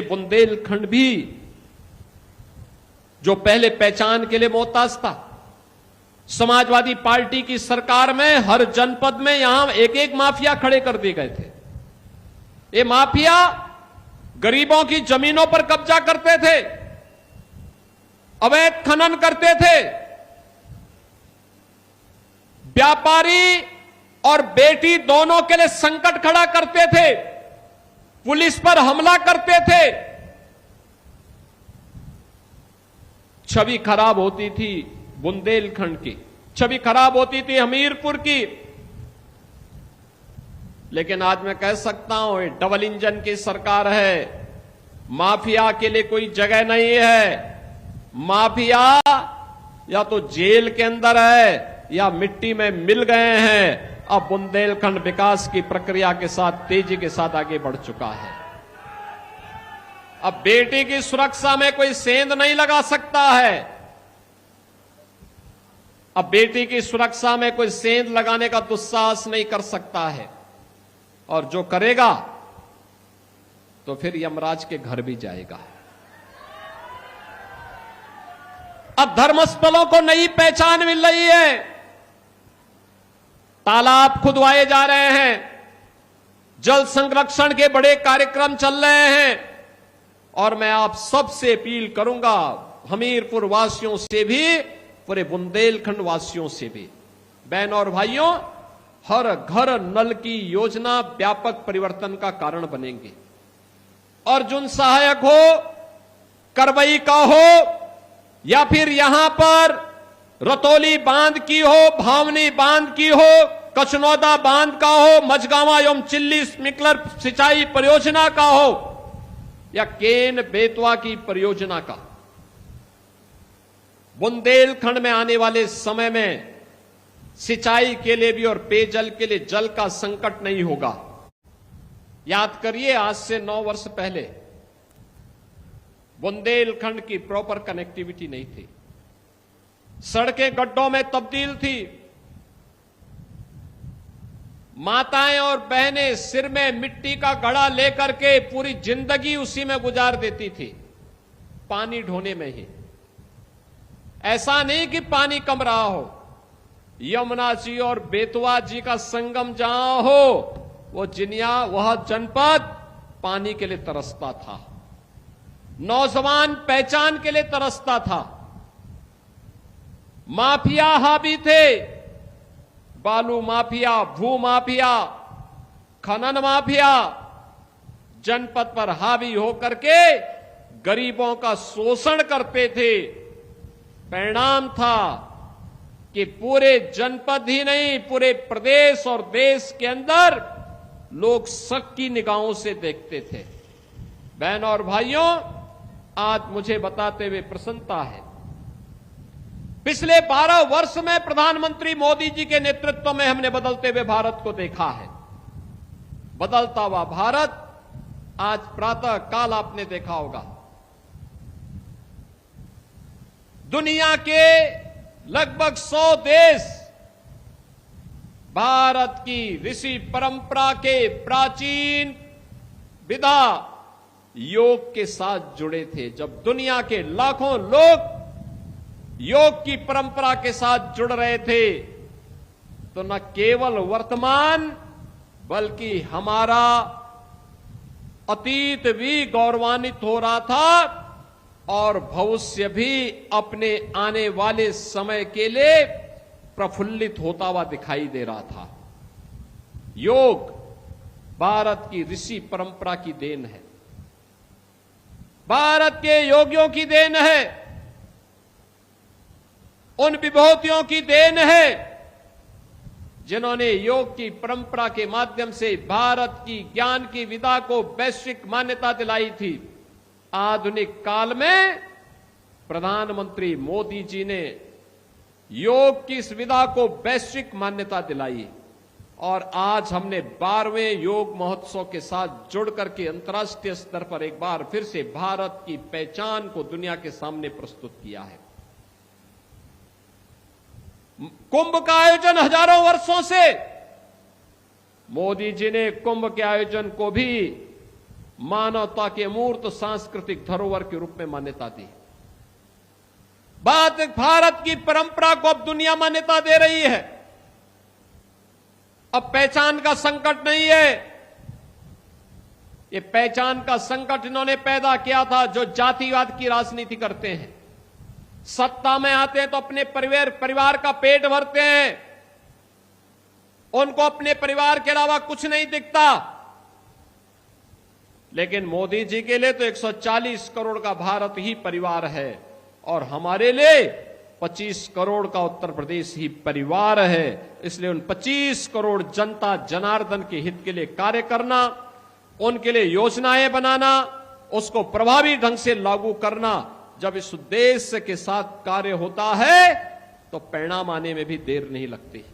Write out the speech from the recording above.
बुंदेलखंड भी जो पहले पहचान के लिए मोहताज था, समाजवादी पार्टी की सरकार में हर जनपद में यहां एक एक माफिया खड़े कर दिए गए थे। ये माफिया गरीबों की जमीनों पर कब्जा करते थे, अवैध खनन करते थे, व्यापारी और बेटी दोनों के लिए संकट खड़ा करते थे, पुलिस पर हमला करते थे। छवि खराब होती थी बुंदेलखंड की, छवि खराब होती थी हमीरपुर की। लेकिन आज मैं कह सकता हूं ये डबल इंजन की सरकार है, माफिया के लिए कोई जगह नहीं है। माफिया या तो जेल के अंदर है या मिट्टी में मिल गए हैं। अब बुंदेलखंड विकास की प्रक्रिया के साथ तेजी के साथ आगे बढ़ चुका है। अब बेटी की सुरक्षा में कोई सेंध नहीं लगा सकता है। अब बेटी की सुरक्षा में कोई सेंध लगाने का दुस्साहस नहीं कर सकता है, और जो करेगा तो फिर यमराज के घर भी जाएगा। अब धर्मस्थलों को नई पहचान मिल रही है, तालाब खुदवाए जा रहे हैं, जल संरक्षण के बड़े कार्यक्रम चल रहे हैं। और मैं आप सबसे अपील करूंगा, हमीरपुर वासियों से भी, पूरे बुंदेलखंड वासियों से भी, बहनों और भाइयों, हर घर नल की योजना व्यापक परिवर्तन का कारण बनेंगे। अर्जुन सहायक हो, करवई का हो, या फिर यहां पर रतौली बांध की हो, भावनी बांध की हो, कचनौदा बांध का हो, मझगांवा एवं चिल्ली स्प्रिंकलर सिंचाई परियोजना का हो, या केन बेतवा की परियोजना का, बुंदेलखंड में आने वाले समय में सिंचाई के लिए भी और पेयजल के लिए जल का संकट नहीं होगा। याद करिए, आज से 9 वर्ष पहले बुंदेलखंड की प्रॉपर कनेक्टिविटी नहीं थी, सड़कें गड्ढों में तब्दील थी, माताएं और बहनें सिर में मिट्टी का घड़ा लेकर के पूरी जिंदगी उसी में गुजार देती थी, पानी ढोने में ही। ऐसा नहीं कि पानी कम रहा हो, यमुना जी और बेतवा जी का संगम जहां हो, वो जिनिया, वह जनपद पानी के लिए तरसता था, नौजवान पहचान के लिए तरसता था। माफिया हावी थे, बालू माफिया, भू माफिया, खनन माफिया जनपद पर हावी होकर के गरीबों का शोषण करते थे। परिणाम था कि पूरे जनपद ही नहीं, पूरे प्रदेश और देश के अंदर लोग शक की निगाहों से देखते थे। बहनों और भाइयों, आज मुझे बताते हुए प्रसन्नता है, पिछले 12 वर्ष में प्रधानमंत्री मोदी जी के नेतृत्व में हमने बदलते हुए भारत को देखा है। बदलता हुआ भारत आज प्रातः काल आपने देखा होगा, दुनिया के लगभग 100 देश भारत की ऋषि परंपरा के प्राचीन विधा योग के साथ जुड़े थे। जब दुनिया के लाखों लोग योग की परंपरा के साथ जुड़ रहे थे, तो न केवल वर्तमान बल्कि हमारा अतीत भी गौरवान्वित हो रहा था, और भविष्य भी अपने आने वाले समय के लिए प्रफुल्लित होता हुआ दिखाई दे रहा था। योग भारत की ऋषि परंपरा की देन है, भारत के योगियों की देन है, उन विभूतियों की देन है जिन्होंने योग की परंपरा के माध्यम से भारत की ज्ञान की विधा को वैश्विक मान्यता दिलाई थी। आधुनिक काल में प्रधानमंत्री मोदी जी ने योग की इस विधा को वैश्विक मान्यता दिलाई, और आज हमने 12वें योग महोत्सव के साथ जुड़ करके अंतर्राष्ट्रीय स्तर पर एक बार फिर से भारत की पहचान को दुनिया के सामने प्रस्तुत किया है। कुंभ का आयोजन हजारों वर्षों से, मोदी जी ने कुंभ के आयोजन को भी मानवता के अमूर्त सांस्कृतिक धरोहर के रूप में मान्यता दी। बात भारत की परंपरा को अब दुनिया मान्यता दे रही है। अब पहचान का संकट नहीं है। ये पहचान का संकट इन्होंने पैदा किया था जो जातिवाद की राजनीति करते हैं। सत्ता में आते हैं तो अपने परिवार का पेट भरते हैं, उनको अपने परिवार के अलावा कुछ नहीं दिखता। लेकिन मोदी जी के लिए तो 140 करोड़ का भारत ही परिवार है और हमारे लिए 25 करोड़ का उत्तर प्रदेश ही परिवार है। इसलिए उन 25 करोड़ जनता जनार्दन के हित के लिए कार्य करना, उनके लिए योजनाएं बनाना, उसको प्रभावी ढंग से लागू करना, जब इस उद्देश्य के साथ कार्य होता है तो परिणाम आने में भी देर नहीं लगती।